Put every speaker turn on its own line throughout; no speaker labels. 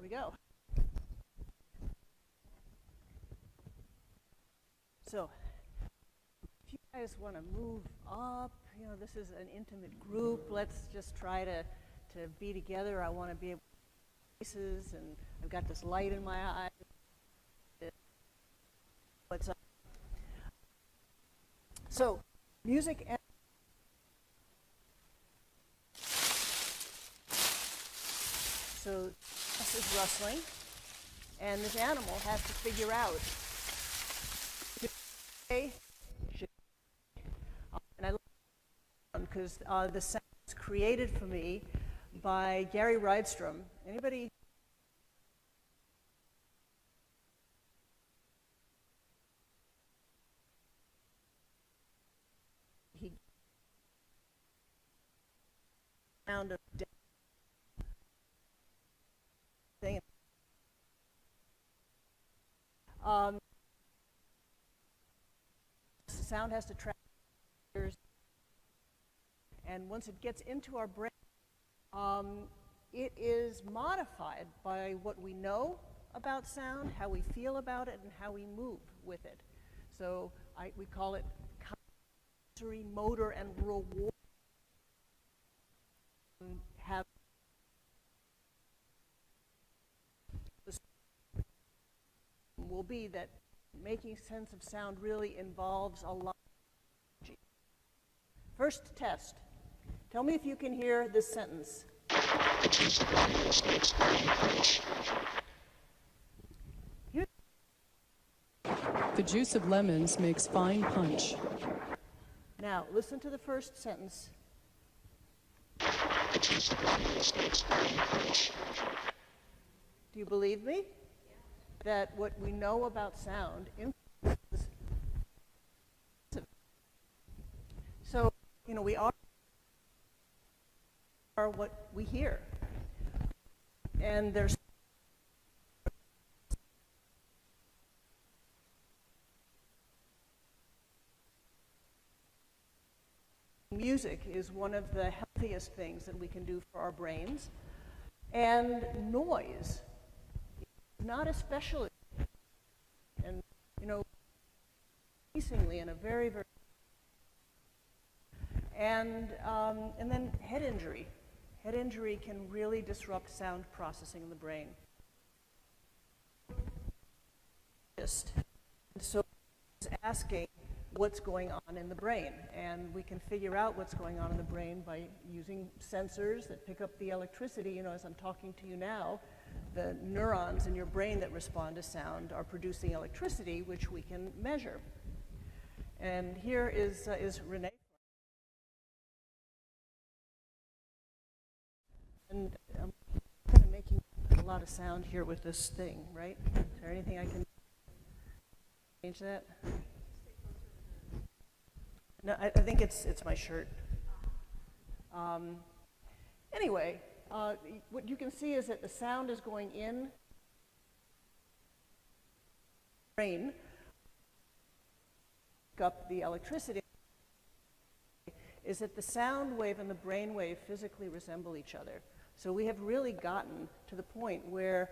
we go. So, if you guys want to move up, you know, this is an intimate group. Let's just try to be together. I want to be able to see faces, and I've got this light in my eye. What's up? So, music and so this is rustling, and this animal has to figure out. And I love it because the sound was created for me by Gary Rydstrom. Anybody? He sound of death. Sound has to travel, and once it gets into our brain, it is modified by what we know about sound, how we feel about it, and how we move with it. So we call it sensory, motor, and reward. Have will be that making sense of sound really involves a lot of energy. First test. Tell me if you can hear this sentence.
The juice of lemons makes fine punch.
Now, listen to the first sentence. Do you believe me? That what we know about sound influences. So, you know, we are what we hear. And there's music is one of the healthiest things that we can do for our brains. And noise is not especially, and you know, increasingly in a very, very, and then head injury. Head injury can really disrupt sound processing in the brain. So it's asking what's going on in the brain, and we can figure out what's going on in the brain by using sensors that pick up the electricity. You know, as I'm talking to you now, the neurons in your brain that respond to sound are producing electricity, which we can measure. And here is Renee. And I'm kind of making a lot of sound here with this thing, right? Is there anything I can change that? No, I think it's my shirt. Anyway, what you can see is that the sound is going in brain, pick up the electricity. Is that the sound wave and the brain wave physically resemble each other. So we have really gotten to the point where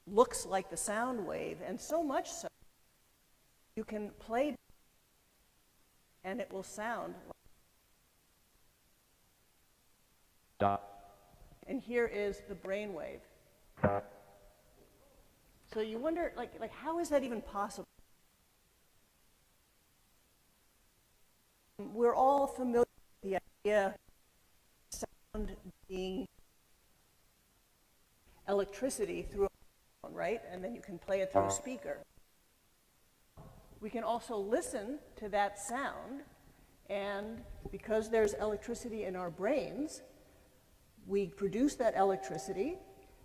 looks like the sound wave, and so much so you can play and it will sound like. And here is the brain wave. So you wonder, like how is that even possible? We're all familiar with the idea of sound being electricity through a phone, right? And then you can play it through a speaker. We can also listen to that sound, and because there's electricity in our brains, we produce that electricity,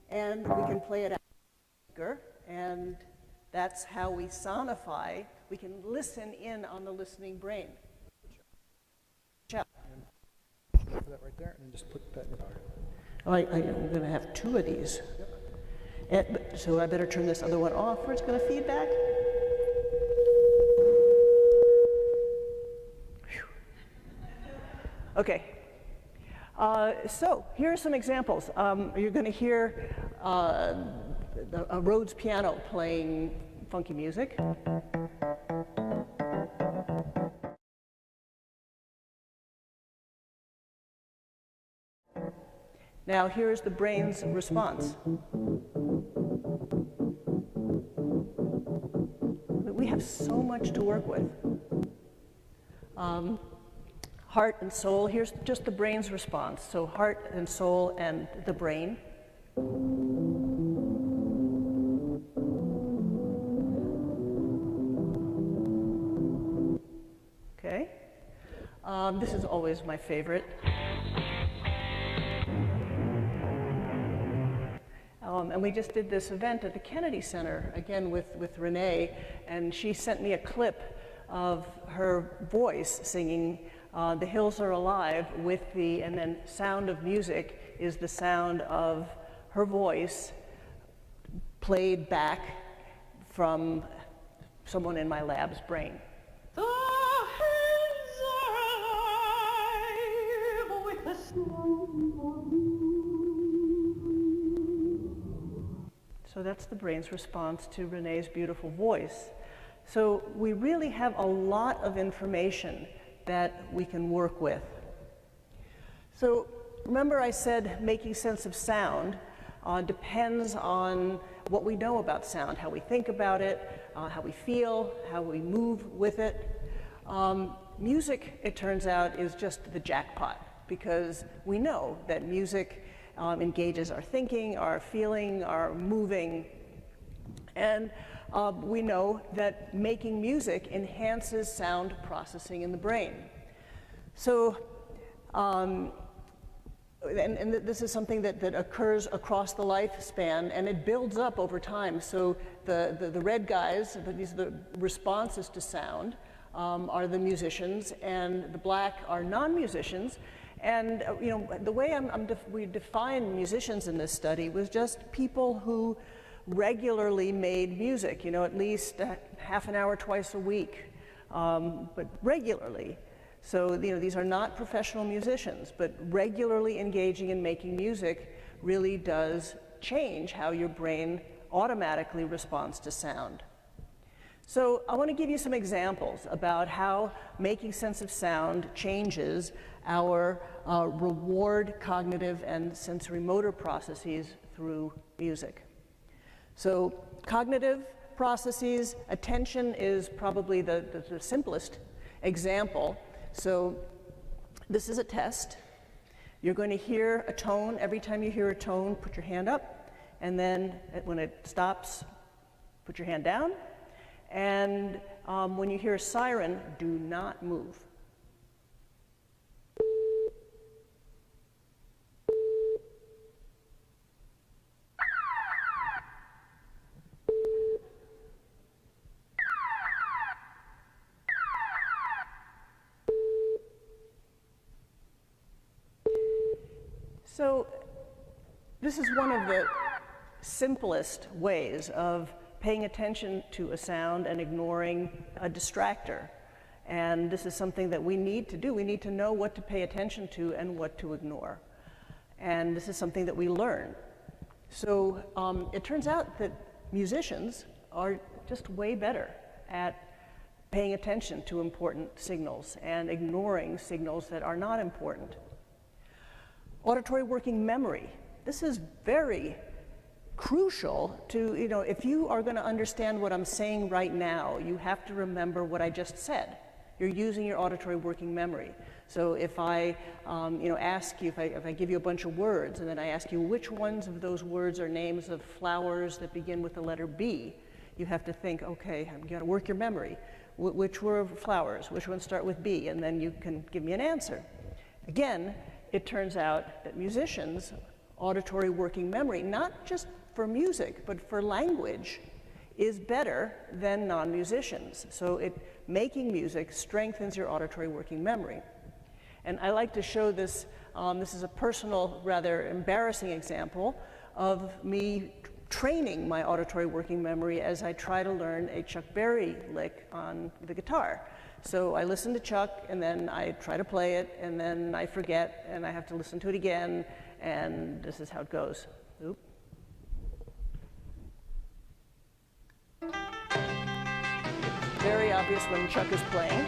and we can play it out of the speaker, and that's how we sonify. We can listen in on the listening brain.
For that right there, and then just put that in your pocket.
I'm going to have two of these. Yep. So I better turn this other one off, or it's going to feedback. Whew. Okay. So here are some examples. You're going to hear a Rhodes piano playing funky music. Now here's the brain's response. We have so much to work with. Heart and soul, here's just the brain's response. So heart and soul and the brain. Okay. This is always my favorite. And we just did this event at the Kennedy Center, again with Renee, and she sent me a clip of her voice singing The Hills Are Alive with the, and then sound of music is the sound of her voice played back from someone in my lab's brain.
The hills are alive with the
So that's the brain's response to Renee's beautiful voice. So we really have a lot of information that we can work with. So remember I said making sense of sound depends on what we know about sound, how we think about it, how we feel, how we move with it. Music, it turns out, is just the jackpot, because we know that music engages our thinking, our feeling, our moving, and we know that making music enhances sound processing in the brain. So, and this is something that occurs across the lifespan, and it builds up over time. So the red guys, these are the responses to sound, are the musicians, and the black are non-musicians. And you know, the way we define musicians in this study was just people who regularly made music, you know, at least half an hour twice a week, but regularly. So, you know, these are not professional musicians, but regularly engaging in making music really does change how your brain automatically responds to sound. So I want to give you some examples about how making sense of sound changes our reward, cognitive, and sensory motor processes through music. So cognitive processes, attention is probably the simplest example. So this is a test. You're going to hear a tone. Every time you hear a tone, put your hand up, and then when it stops, put your hand down. And when you hear a siren, do not move. So this is one of the simplest ways of paying attention to a sound and ignoring a distractor. And this is something that we need to do. We need to know what to pay attention to and what to ignore. And this is something that we learn. So it turns out that musicians are just way better at paying attention to important signals and ignoring signals that are not important. Auditory working memory. This is very crucial to, you know, if you are going to understand what I'm saying right now, you have to remember what I just said. You're using your auditory working memory. So if I, you know, ask you, if I give you a bunch of words, and then I ask you which ones of those words are names of flowers that begin with the letter B, you have to think, okay, I'm going to work your memory. Which were flowers? Which ones start with B? And then you can give me an answer. Again, it turns out that musicians' auditory working memory, not just for music, but for language, is better than non-musicians. So making music strengthens your auditory working memory. And I like to show this, this is a personal, rather embarrassing example of me training my auditory working memory as I try to learn a Chuck Berry lick on the guitar. So I listen to Chuck, and then I try to play it, and then I forget, and I have to listen to it again, and this is how it goes. Oop. It's very obvious when Chuck is playing.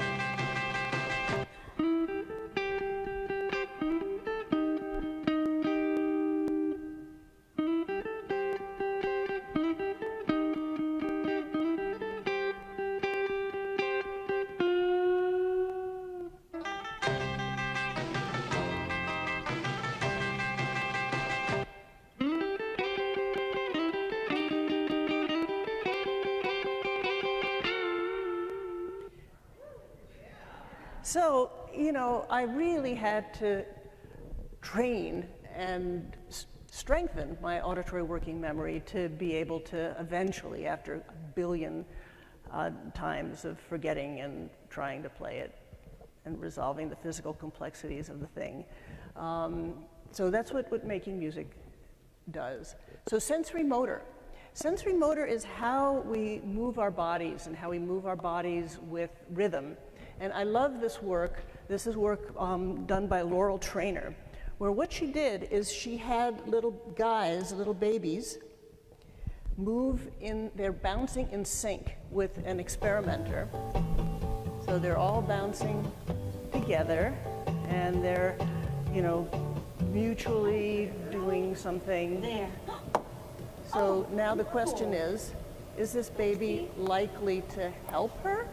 So, you know, I really had to train and strengthen my auditory working memory to be able to eventually, after a billion times of forgetting and trying to play it and resolving the physical complexities of the thing. So that's what making music does. So sensory motor. Sensory motor is how we move our bodies and how we move our bodies with rhythm. And I love this work. This is work done by Laurel Trainer, where what she did is she had little guys, little babies, they're bouncing in sync with an experimenter. So they're all bouncing together, and they're, you know, mutually doing something.
There.
So now the question is this baby likely to help her?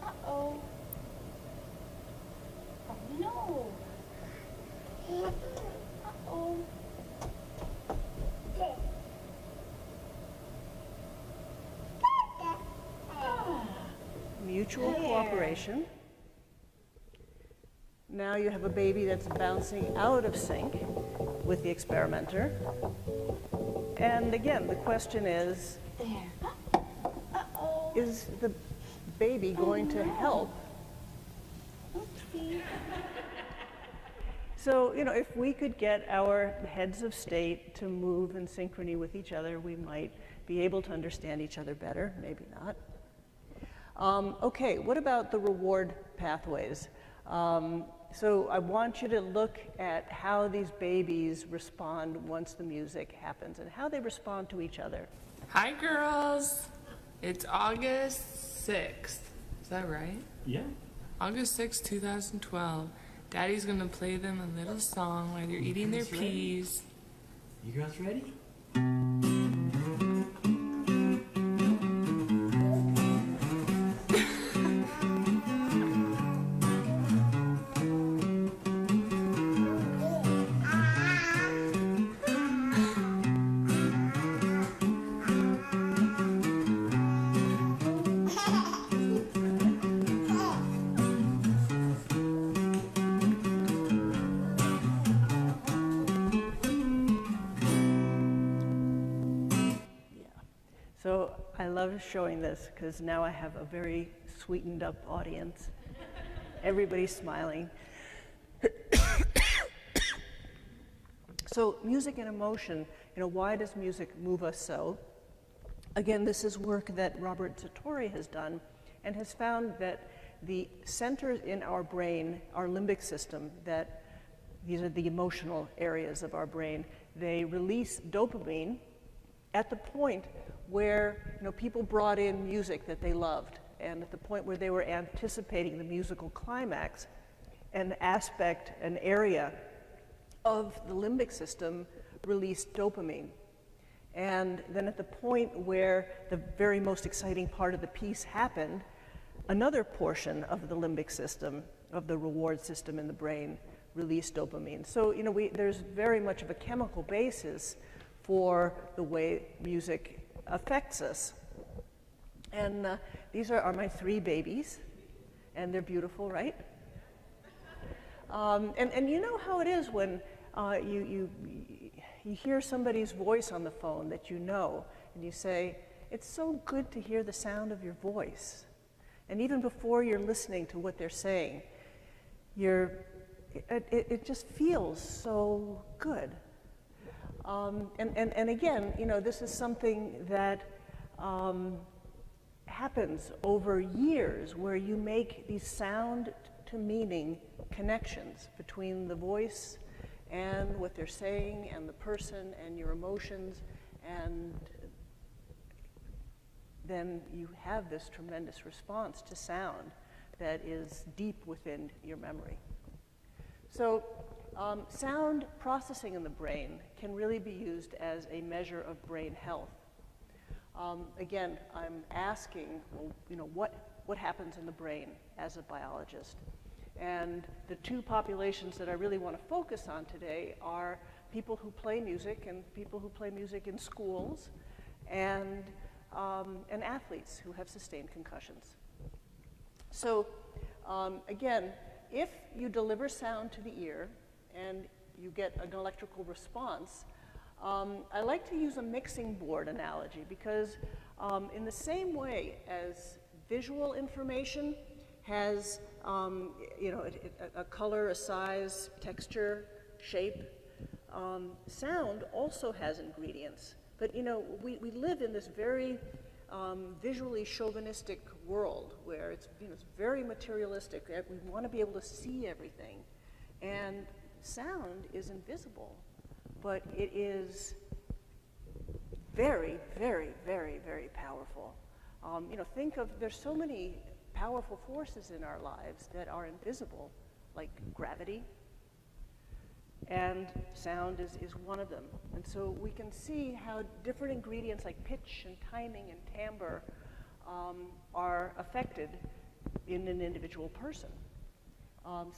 Uh-oh. No. Uh-oh.
Mutual cooperation. Now you have a baby that's bouncing out of sync with the experimenter. And again, the question is,
There. Uh-oh.
is the baby going to help?
Oopsie.
So, you know, if we could get our heads of state to move in synchrony with each other, we might be able to understand each other better, maybe not. Okay, what about the reward pathways? So I want you to look at how these babies respond once the music happens and how they respond to each other.
Hi, girls. It's August 6th. Is that right?
Yeah.
August 6th, 2012. Daddy's gonna play them a little song while they're eating their
That's right.
peas.
You girls ready?
So I love showing this because now I have a very sweetened up audience. Everybody's smiling. So music and emotion, you know, why does music move us so? Again, this is work that Robert Zatorre has done and has found that the centers in our brain, our limbic system, that these are the emotional areas of our brain, they release dopamine at the point where, you know, people brought in music that they loved, and at the point where they were anticipating the musical climax, an aspect, an area of the limbic system released dopamine. And then at the point where the very most exciting part of the piece happened, another portion of the limbic system, of the reward system in the brain, released dopamine. So, you know, there's very much of a chemical basis for the way music affects us. And these are my three babies, and they're beautiful, right? And you know how it is when you hear somebody's voice on the phone that you know, and you say, it's so good to hear the sound of your voice. And even before you're listening to what they're saying, it just feels so good. And again, you know, this is something that happens over years where you make these sound to meaning connections between the voice and what they're saying and the person and your emotions, and then you have this tremendous response to sound that is deep within your memory. So sound processing in the brain can really be used as a measure of brain health. Again, I'm asking, well, you know, what happens in the brain as a biologist? And the two populations that I really want to focus on today are people who play music and people who play music in schools, and athletes who have sustained concussions. So again, if you deliver sound to the ear and you get an electrical response, I like to use a mixing board analogy because in the same way as visual information has a color, a size, texture, shape, sound also has ingredients. But you know, we live in this very visually chauvinistic world where it's, you know, it's very materialistic. We want to be able to see everything. And sound is invisible, but it is very, very, very, very powerful. You know, think of, there's so many powerful forces in our lives that are invisible, like gravity, and sound is one of them. And so we can see how different ingredients like pitch and timing and timbre are affected in an individual person.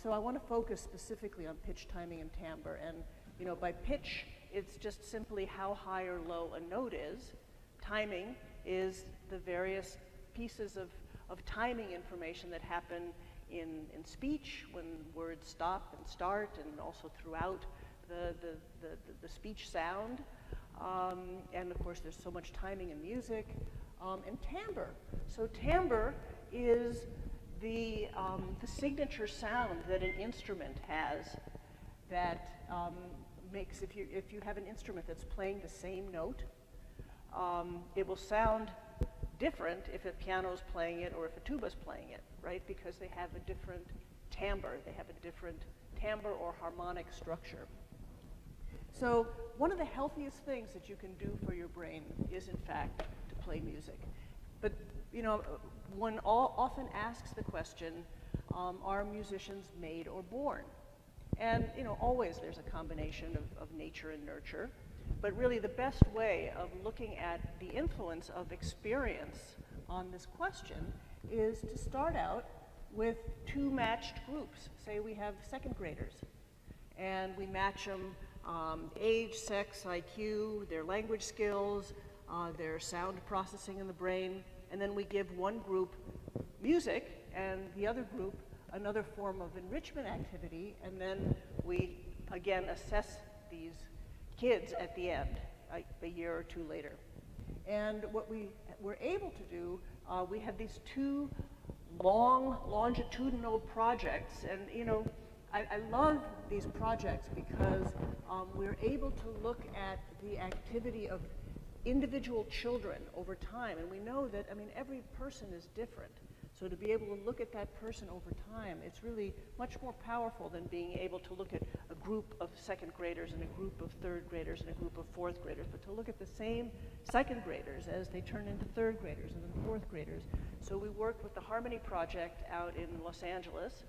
So I want to focus specifically on pitch, timing, and timbre. And you know, by pitch, it's just simply how high or low a note is. Timing is the various pieces of timing information that happen in speech when words stop and start, and also throughout the speech sound. And of course, there's so much timing in music. And timbre. So timbre is the signature sound that an instrument has that makes, if you have an instrument that's playing the same note, it will sound different if a piano's playing it or if a tuba's playing it, right? Because they have a different timbre, they have a different timbre or harmonic structure. So one of the healthiest things that you can do for your brain is, in fact, to play music. But you know, one often asks the question, are musicians made or born? And you know, always there's a combination of nature and nurture. But really the best way of looking at the influence of experience on this question is to start out with two matched groups. Say we have second graders, and we match them age, sex, IQ, their language skills, their sound processing in the brain, and then we give one group music and the other group another form of enrichment activity, and then we again assess these kids at the end, a year or two later. And what we were able to do, we had these two long longitudinal projects, and you know, I love these projects because we're able to look at the activity of individual children over time, and we know that, I mean, every person is different. So to be able to look at that person over time, it's really much more powerful than being able to look at a group of second graders and a group of third graders and a group of fourth graders, but to look at the same second graders as they turn into third graders and then fourth graders. So we worked with the Harmony Project out in Los Angeles,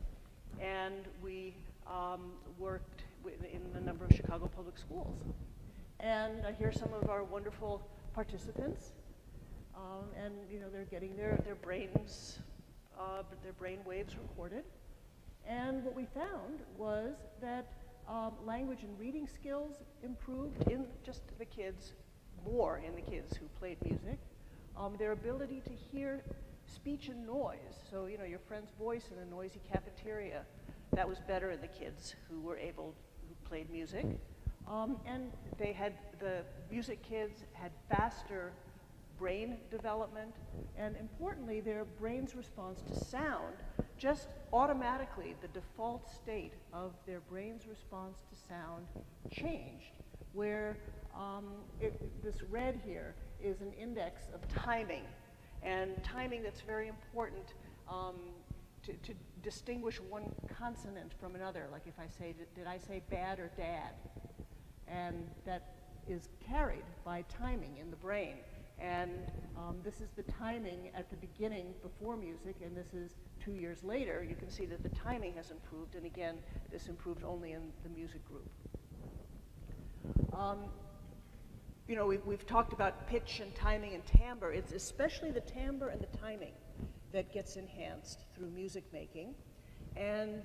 and we worked in a number of Chicago public schools. And I hear some of our wonderful participants, and you know, they're getting their brains, their brain waves recorded. And what we found was that language and reading skills improved in just the kids, more in the kids who played music. Their ability to hear speech and noise, so you know, your friend's voice in a noisy cafeteria, that was better in the kids who played music. And they had, the music kids had faster brain development, and importantly, their brain's response to sound, just automatically, the default state of their brain's response to sound changed, where this red here is an index of timing, and timing that's very important to distinguish one consonant from another. Like if I say, did I say bad or dad? And that is carried by timing in the brain. And this is the timing at the beginning before music, and this is 2 years later. You can see that the timing has improved, and again, this improved only in the music group. You know, we've talked about pitch and timing and timbre. It's especially the timbre and the timing that gets enhanced through music making. And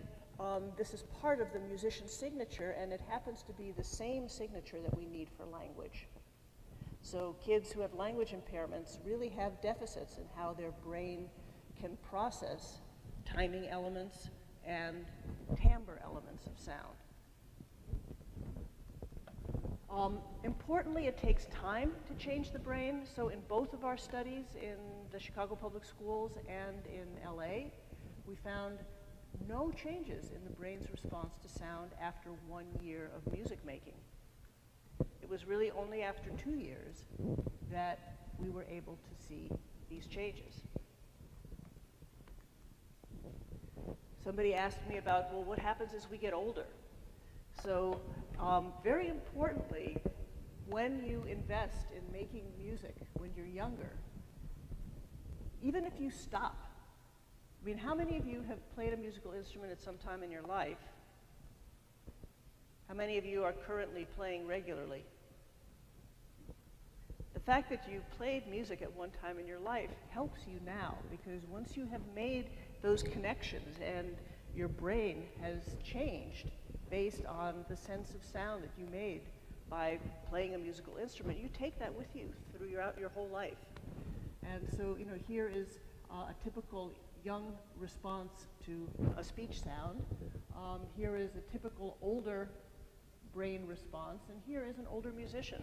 this is part of the musician's signature, and it happens to be the same signature that we need for language. So kids who have language impairments really have deficits in how their brain can process timing elements and timbre elements of sound. Importantly, it takes time to change the brain. So in both of our studies, in the Chicago Public Schools and in LA, we found no changes in the brain's response to sound after 1 year of music making. It was really only after 2 years that we were able to see these changes. Somebody asked me about, well, what happens as we get older? So very importantly, when you invest in making music when you're younger, even if you stop, I mean, how many of you have played a musical instrument at some time in your life? How many of you are currently playing regularly? The fact that you played music at one time in your life helps you now, because once you have made those connections and your brain has changed based on the sense of sound that you made by playing a musical instrument, you take that with you throughout your whole life. And so, you know, here is a typical young response to a speech sound. Here is a typical older brain response, and here is an older musician,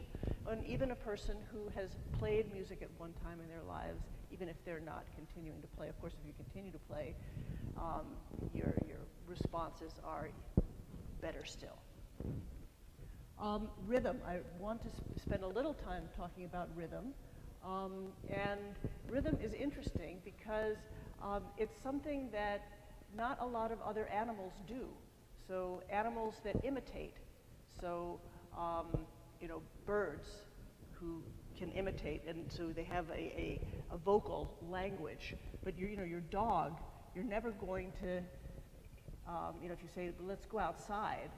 and even a person who has played music at one time in their lives, even if they're not continuing to play. Of course, if you continue to play, your responses are better still. Rhythm. I want to spend a little time talking about rhythm. And rhythm is interesting because it's something that not a lot of other animals do. So animals that imitate. So, you know, birds who can imitate, and so they have a vocal language. But you know, your dog, you're never going to, you know, if you say, let's go outside,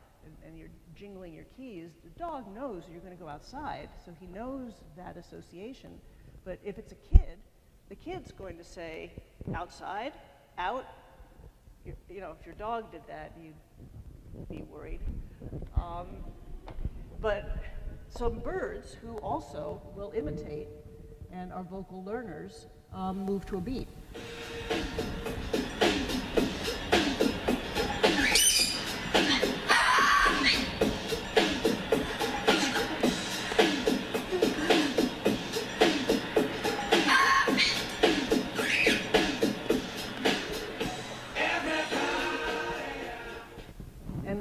and you're jingling your keys, the dog knows you're going to go outside, so he knows that association. But if it's a kid, the kid's going to say, outside, out. You know, if your dog did that, you'd be worried. But some birds who also will imitate and are vocal learners move to a beat.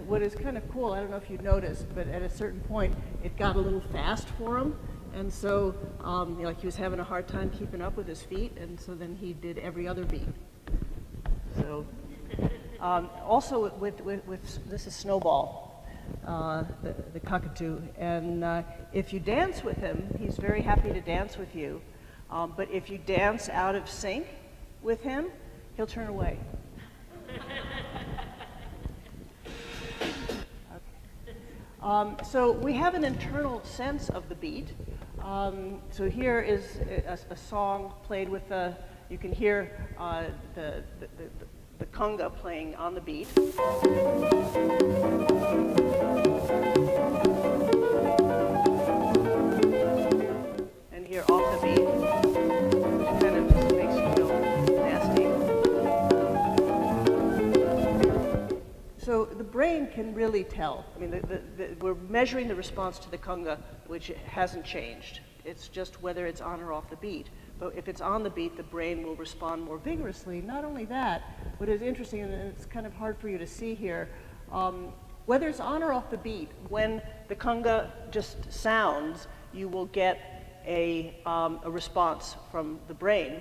What is kind of cool, I don't know if you noticed, but at a certain point, it got a little fast for him. And so, you know, like he was having a hard time keeping up with his feet, and so then he did every other beat. So, also with this is Snowball, the cockatoo. And if you dance with him, he's very happy to dance with you. But if you dance out of sync with him, he'll turn away. So we have an internal sense of the beat. So here is a song played with you can hear the conga playing on the beat. And here off the beat, which kind of just makes you feel nasty. So the brain can really tell. I mean, we're measuring the response to the conga, which hasn't changed. It's just whether it's on or off the beat. But if it's on the beat, the brain will respond more vigorously. Not only that, what is interesting, and it's kind of hard for you to see here, whether it's on or off the beat, when the conga just sounds, you will get a response from the brain.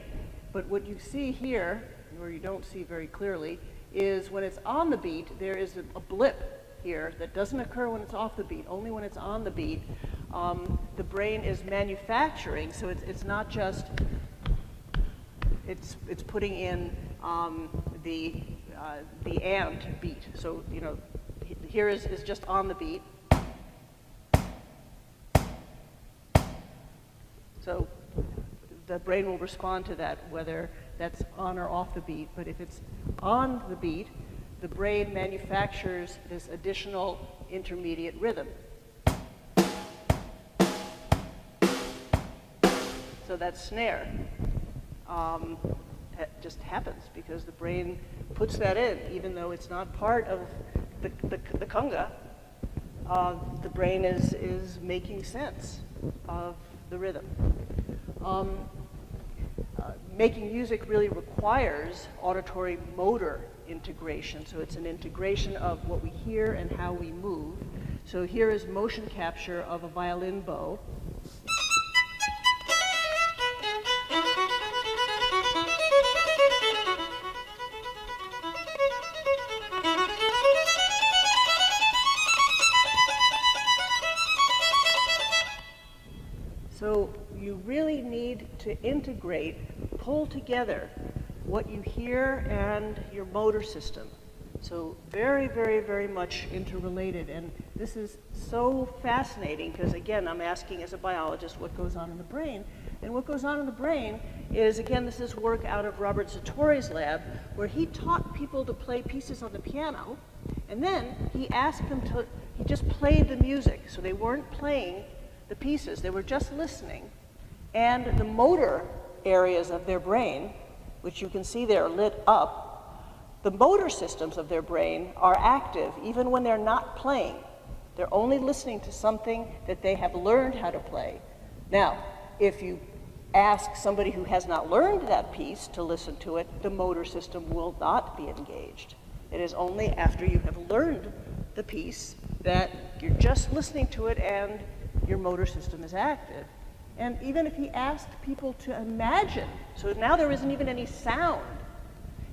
But what you see here, or you don't see very clearly, is when it's on the beat, there is a blip here that doesn't occur when it's off the beat, only when it's on the beat. The brain is manufacturing, so it's not just, it's putting in the and beat. So, you know, here is just on the beat. So the brain will respond to that, whether that's on or off the beat. But if it's on the beat, the brain manufactures this additional intermediate rhythm. So that snare just happens because the brain puts that in, even though it's not part of the conga. The brain is making sense of the rhythm. Making music really requires auditory motor integration. So it's an integration of what we hear and how we move. So here is motion capture of a violin bow. So you really need to integrate, pull together what you hear and your motor system. So very, very, very much interrelated. And this is so fascinating because, again, I'm asking as a biologist what goes on in the brain. And what goes on in the brain is, again, this is work out of Robert Zatorre's lab, where he taught people to play pieces on the piano, and then he asked them to, he just played the music. So they weren't playing the pieces, they were just listening. And the motor areas of their brain, which you can see there lit up, the motor systems of their brain are active even when they're not playing. They're only listening to something that they have learned how to play. Now, if you ask somebody who has not learned that piece to listen to it, the motor system will not be engaged. It is only after you have learned the piece that you're just listening to it and your motor system is active. And even if he asked people to imagine, so now there isn't even any sound,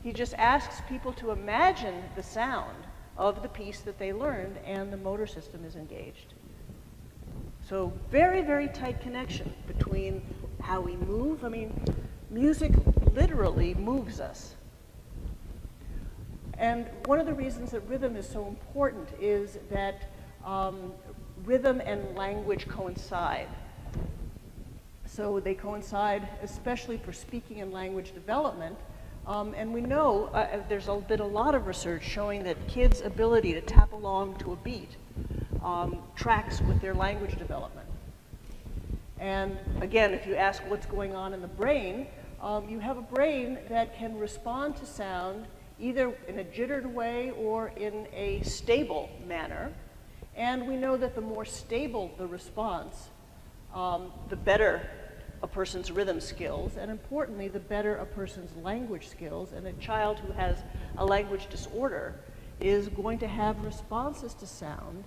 he just asks people to imagine the sound of the piece that they learned, and the motor system is engaged. So very, very tight connection between how we move. I mean, music literally moves us. And one of the reasons that rhythm is so important is that rhythm and language coincide. So they coincide especially for speaking and language development. And we know there's been a lot of research showing that kids' ability to tap along to a beat tracks with their language development. And again, if you ask what's going on in the brain, you have a brain that can respond to sound either in a jittered way or in a stable manner. And we know that the more stable the response, the better a person's rhythm skills, and importantly, the better a person's language skills. And a child who has a language disorder is going to have responses to sound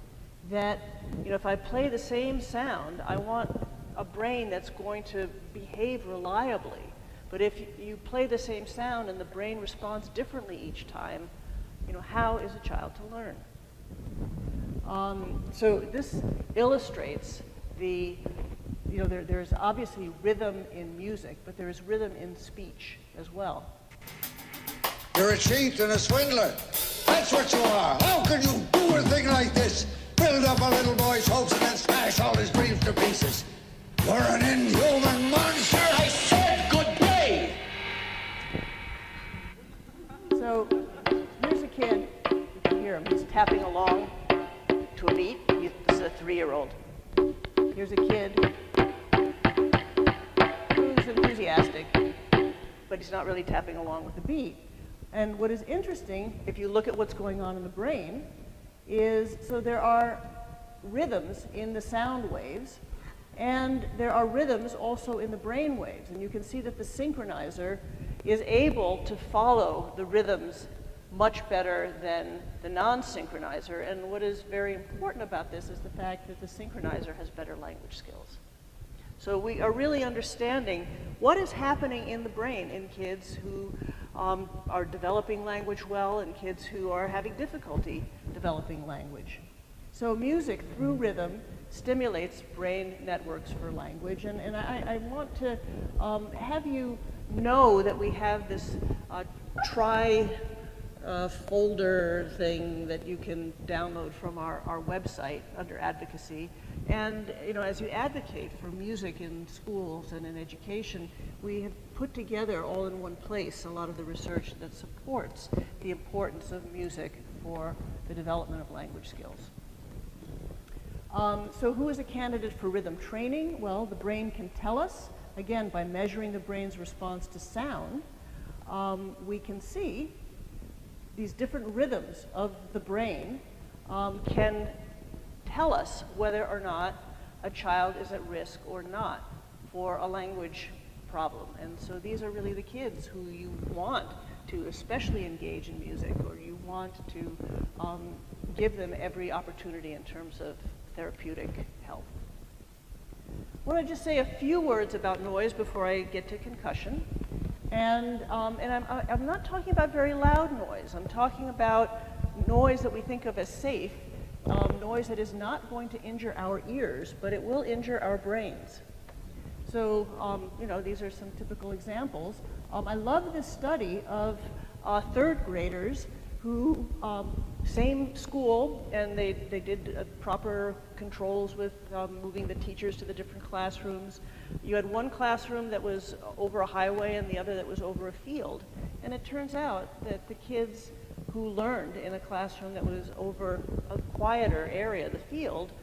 that, you know, if I play the same sound, I want a brain that's going to behave reliably. But if you play the same sound and the brain responds differently each time, you know, how is a child to learn? So this illustrates the, you know, there's obviously rhythm in music, but there is rhythm in speech as well.
You're a cheat and a swindler. That's what you are. How can you do a thing like this? Build up a little boy's hopes and then smash all his dreams to pieces. You're an inhuman monster. I said good day.
So here's a kid, you can hear him, he's tapping along to a beat. This is a 3-year-old. Here's a kid who's enthusiastic, but he's not really tapping along with the beat. And what is interesting, if you look at what's going on in the brain, is so there are rhythms in the sound waves, and there are rhythms also in the brain waves. And you can see that the synchronizer is able to follow the rhythms much better than the non-synchronizer. And what is very important about this is the fact that the synchronizer has better language skills. So we are really understanding what is happening in the brain in kids who are developing language well and kids who are having difficulty developing language. So music through rhythm stimulates brain networks for language, and I want to have you know that we have this folder thing that you can download from our website under advocacy. And as you advocate for music in schools and in education, we have put together all in one place a lot of the research that supports the importance of music for the development of language skills. So who is a candidate for rhythm training? Well, the brain can tell us, again, by measuring the brain's response to sound, we can see these different rhythms of the brain can tell us whether or not a child is at risk or not for a language problem. And so these are really the kids who you want to especially engage in music, or you want to give them every opportunity in terms of therapeutic help. I want to just say a few words about noise before I get to concussion. And I'm not talking about very loud noise. I'm talking about noise that we think of as safe, noise that is not going to injure our ears, but it will injure our brains. So, these are some typical examples. I love this study of third graders who, same school, and they did proper controls with moving the teachers to the different classrooms. You had one classroom that was over a highway and the other that was over a field. And it turns out that the kids who learned in a classroom that was over a quieter area, the field,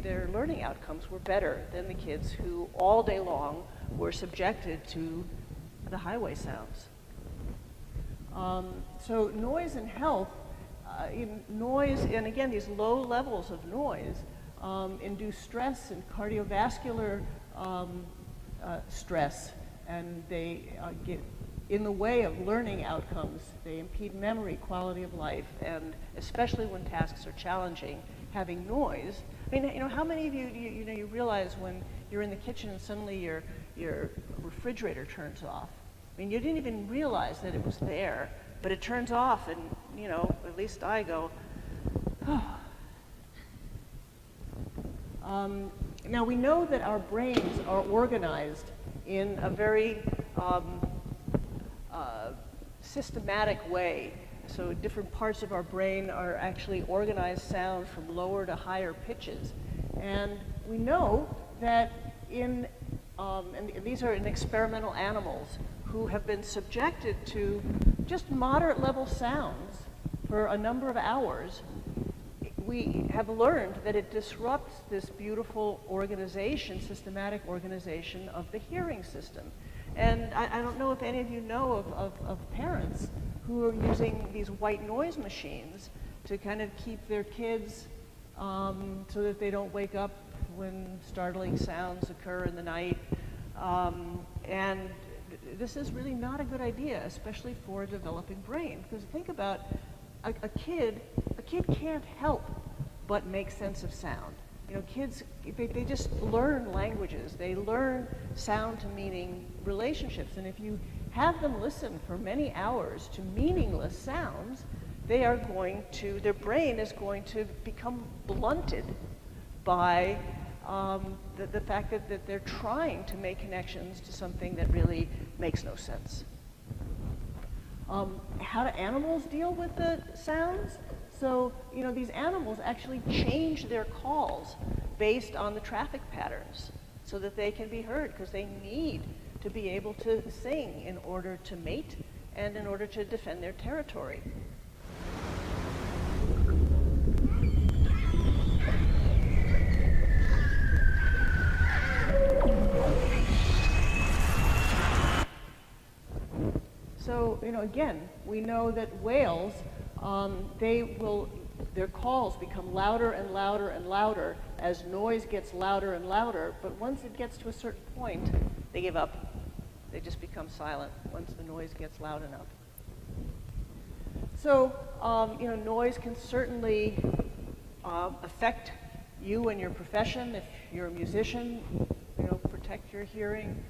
their learning outcomes were better than the kids who all day long were subjected to the highway sounds. So noise and health, noise, and again, these low levels of noise induce stress and cardiovascular stress, and they get in the way of learning outcomes. They impede memory, quality of life, and especially when tasks are challenging, having noise. I mean, how many of you realize when you're in the kitchen and suddenly your refrigerator turns off? I mean, you didn't even realize that it was there, but it turns off, and at least I go, oh. Now we know that our brains are organized in a very systematic way. So different parts of our brain are actually organized sound from lower to higher pitches. And we know that and these are in experimental animals who have been subjected to just moderate level sounds for a number of hours, we have learned that it disrupts this beautiful organization, systematic organization of the hearing system. And I don't know if any of you know of parents who are using these white noise machines to kind of keep their kids so that they don't wake up when startling sounds occur in the night. And this is really not a good idea, especially for a developing brain. Because think about a kid can't help but make sense of sound. Kids, they just learn languages. They learn sound to meaning relationships. And if you have them listen for many hours to meaningless sounds, their brain is going to become blunted by the fact that they're trying to make connections to something that really makes no sense. How do animals deal with the sounds? So, these animals actually change their calls based on the traffic patterns so that they can be heard, because they need to be able to sing in order to mate and in order to defend their territory. So, again, we know that whales, their calls become louder and louder and louder as noise gets louder and louder, but once it gets to a certain point, they give up. They just become silent once the noise gets loud enough. So, noise can certainly affect you and your profession, if you're a musician, protect your hearing.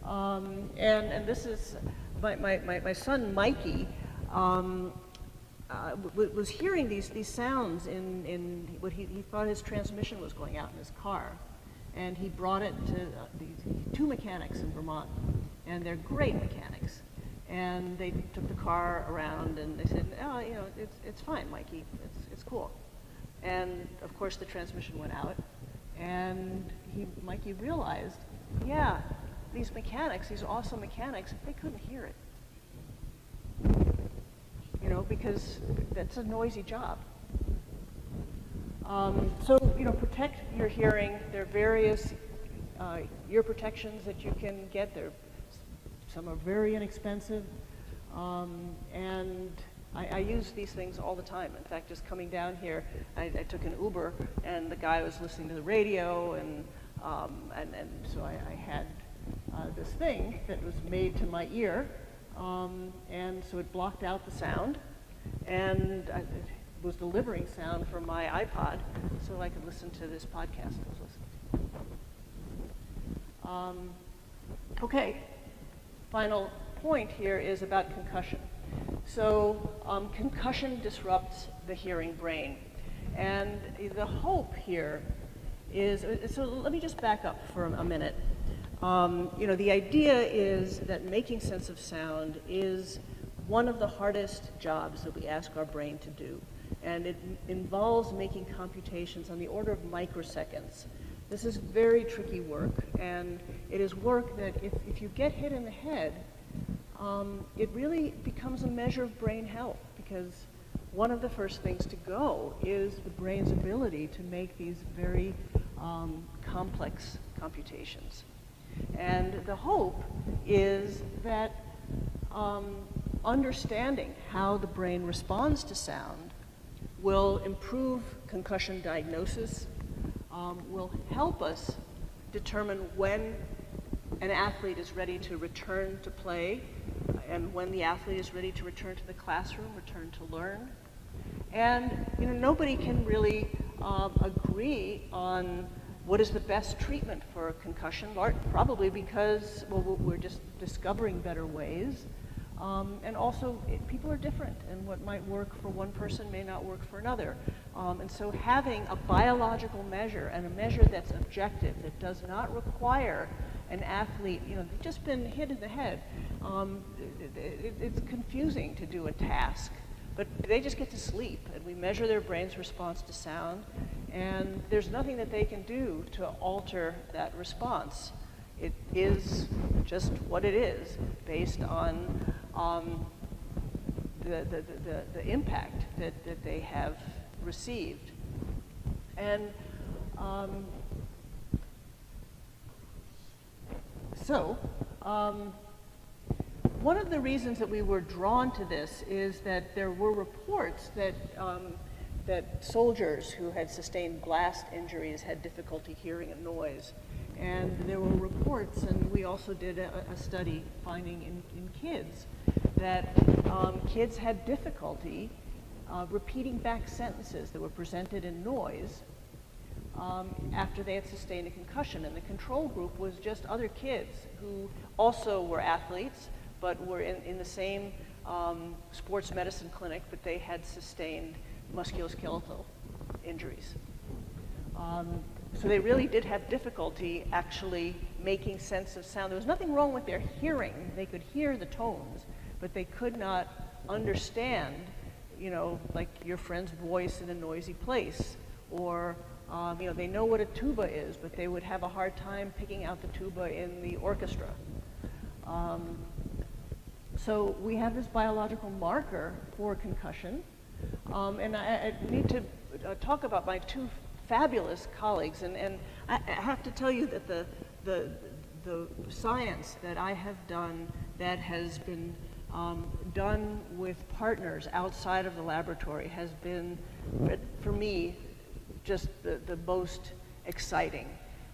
And this is my son Mikey was hearing these sounds in what he thought his transmission was going out in his car, and he brought it to two mechanics in Vermont, and they're great mechanics, and they took the car around and they said, oh, it's fine, Mikey, it's cool, and of course the transmission went out, and Mikey realized, yeah, these mechanics, these awesome mechanics, they couldn't hear it. Because that's a noisy job. So, protect your hearing. There are various ear protections that you can get. Some are very inexpensive. And I use these things all the time. In fact, just coming down here, I took an Uber, and the guy was listening to the radio, and so I had this thing that was made to my ear, and so it blocked out the sound, and it was delivering sound from my iPod, so I could listen to this podcast I was listening to. Okay, final point here is about concussion. So concussion disrupts the hearing brain, and the hope here is, so let me just back up for a minute. The idea is that making sense of sound is one of the hardest jobs that we ask our brain to do. And it involves making computations on the order of microseconds. This is very tricky work, and it is work that if you get hit in the head, it really becomes a measure of brain health, because one of the first things to go is the brain's ability to make these very complex computations. And the hope is that understanding how the brain responds to sound will improve concussion diagnosis, will help us determine when an athlete is ready to return to play, and when the athlete is ready to return to the classroom, return to learn. And nobody can really agree on what is the best treatment for a concussion, probably because, well, we're just discovering better ways. And also, people are different, and what might work for one person may not work for another. And so having a biological measure, and a measure that's objective, that does not require an athlete, they've just been hit in the head. It's confusing to do a task, but they just get to sleep, and we measure their brain's response to sound, and there's nothing that they can do to alter that response. It is just what it is, based on the impact that they have received. And one of the reasons that we were drawn to this is that there were reports that that soldiers who had sustained blast injuries had difficulty hearing a noise. And there were reports, and we also did a study finding in kids that kids had difficulty repeating back sentences that were presented in noise after they had sustained a concussion. And the control group was just other kids who also were athletes, but were in the same sports medicine clinic, but they had sustained musculoskeletal injuries. So they really did have difficulty actually making sense of sound. There was nothing wrong with their hearing. They could hear the tones, but they could not understand, like your friend's voice in a noisy place. Or, they know what a tuba is, but they would have a hard time picking out the tuba in the orchestra. So we have this biological marker for concussion. And I need to talk about my two fabulous colleagues, and I have to tell you that the science that I have done that has been done with partners outside of the laboratory has been, for me, just the most exciting.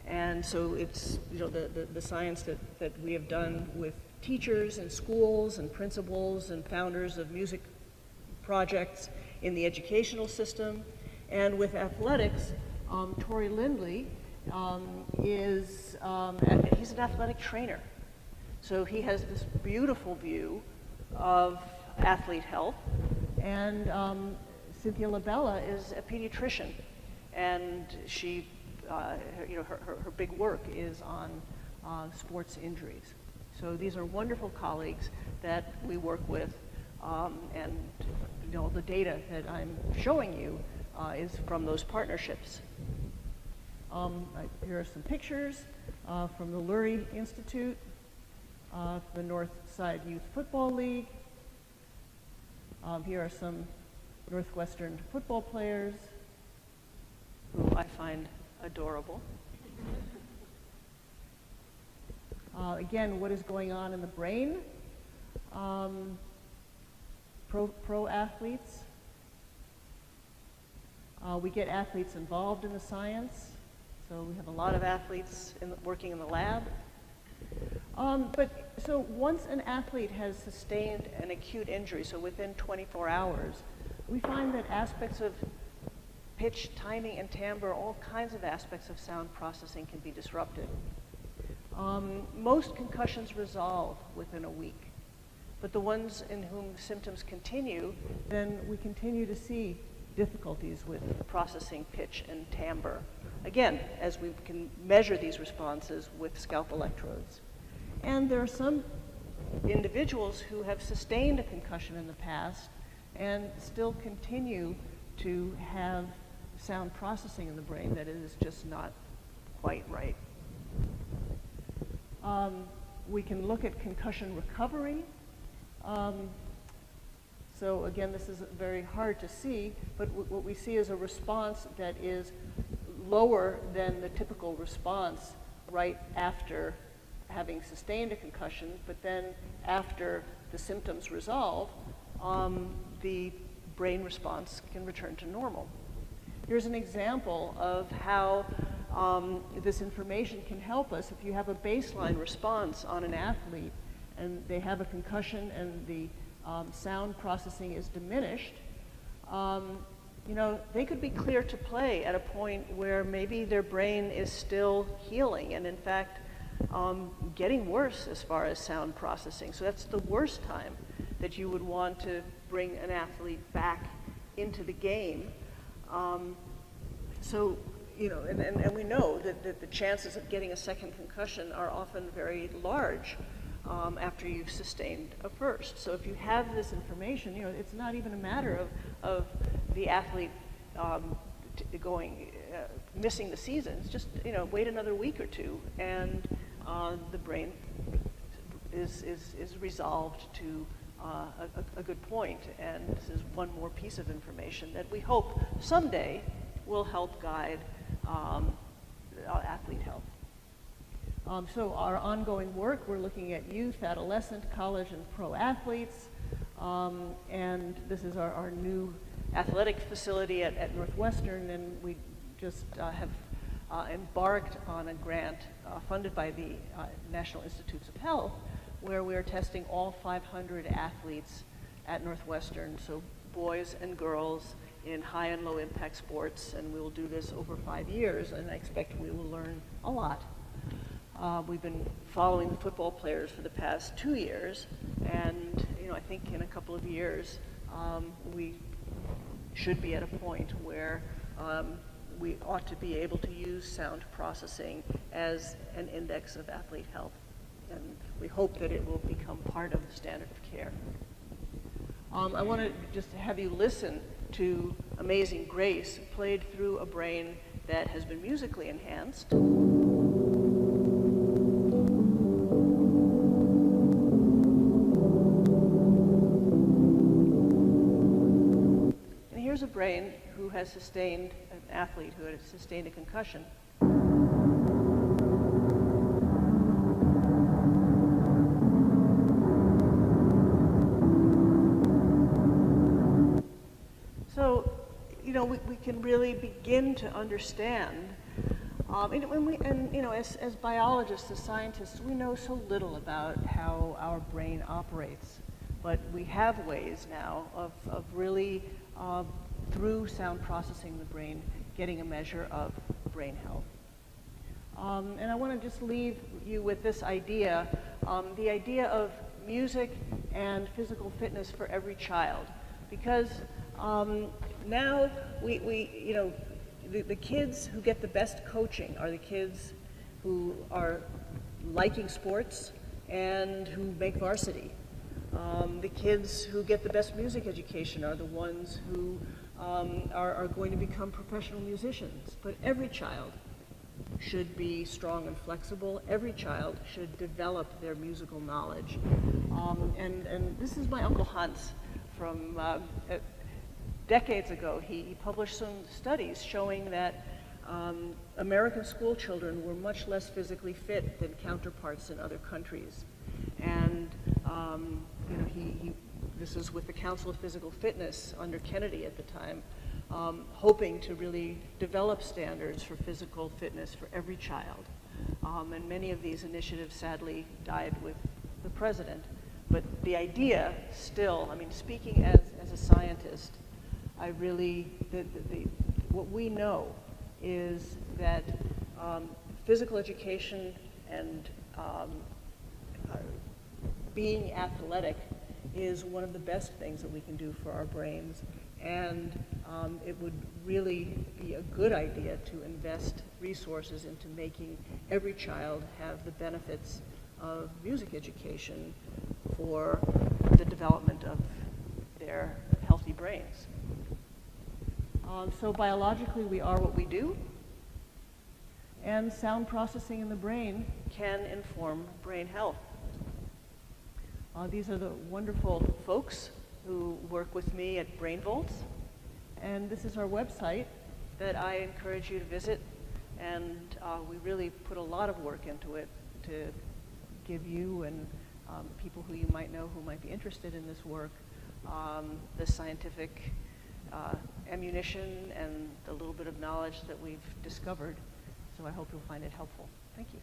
And so it's the science that we have done with teachers and schools and principals and founders of music projects in the educational system, and with athletics, Tori Lindley he's an athletic trainer. So he has this beautiful view of athlete health. And Cynthia Labella is a pediatrician. And she, her big work is on sports injuries. So these are wonderful colleagues that we work with. And the data that I'm showing you is from those partnerships. Here are some pictures from the Lurie Institute, the North Side Youth Football League. Here are some Northwestern football players who I find adorable. Again, what is going on in the brain? Pro athletes. We get athletes involved in the science. So we have a lot of athletes working in the lab. So once an athlete has sustained an acute injury, so within 24 hours, we find that aspects of pitch, timing, and timbre, all kinds of aspects of sound processing can be disrupted. Most concussions resolve within a week, but the ones in whom symptoms continue, then we continue to see difficulties with processing pitch and timbre. Again, as we can measure these responses with scalp electrodes. And there are some individuals who have sustained a concussion in the past and still continue to have sound processing in the brain that is just not quite right. We can look at concussion recovery. So again, this is very hard to see, but what we see is a response that is lower than the typical response right after having sustained a concussion, but then after the symptoms resolve, the brain response can return to normal. Here's an example of how this information can help us. If you have a baseline response on an athlete and they have a concussion and the sound processing is diminished, they could be clear to play at a point where maybe their brain is still healing and in fact getting worse as far as sound processing. So that's the worst time that you would want to bring an athlete back into the game. And we know that the chances of getting a second concussion are often very large after you've sustained a first. So if you have this information, it's not even a matter of the athlete missing the season. It's just, wait another week or two, and the brain is resolved to a good point. And this is one more piece of information that we hope someday will help guide athlete health. So our ongoing work, we're looking at youth, adolescent, college, and pro athletes. And this is our new athletic facility at Northwestern, and we just have embarked on a grant funded by the National Institutes of Health, where we're testing all 500 athletes at Northwestern, so boys and girls in high and low impact sports, and we will do this over 5 years, and I expect we will learn a lot. We've been following the football players for the past 2 years, and I think in a couple of years we should be at a point where we ought to be able to use sound processing as an index of athlete health, and we hope that it will become part of the standard of care. I want to just have you listen to Amazing Grace, played through a brain that has been musically enhanced. And here's a brain who has sustained, an athlete who has sustained a concussion. So, we can really begin to understand, as biologists, as scientists, we know so little about how our brain operates, but we have ways now of really, through sound processing the brain, getting a measure of brain health. And I want to just leave you with this idea, the idea of music and physical fitness for every child. Because now the kids who get the best coaching are the kids who are liking sports and who make varsity. The kids who get the best music education are the ones who are going to become professional musicians. But every child should be strong and flexible. Every child should develop their musical knowledge. And this is my Uncle Hans from decades ago. He published some studies showing that American school children were much less physically fit than counterparts in other countries. And this was with the Council of Physical Fitness under Kennedy at the time, hoping to really develop standards for physical fitness for every child. And many of these initiatives sadly died with the president. But the idea still, I mean, speaking as a scientist, I really, what we know is that physical education and being athletic is one of the best things that we can do for our brains. And it would really be a good idea to invest resources into making every child have the benefits of music education for the development of their healthy brains. So biologically, we are what we do, and sound processing in the brain can inform brain health. These are the wonderful folks who work with me at Brain Volts, and this is our website that I encourage you to visit, and we really put a lot of work into it to give you and people who you might know who might be interested in this work the scientific ammunition and the little bit of knowledge that we've discovered. So I hope you'll find it helpful. Thank you.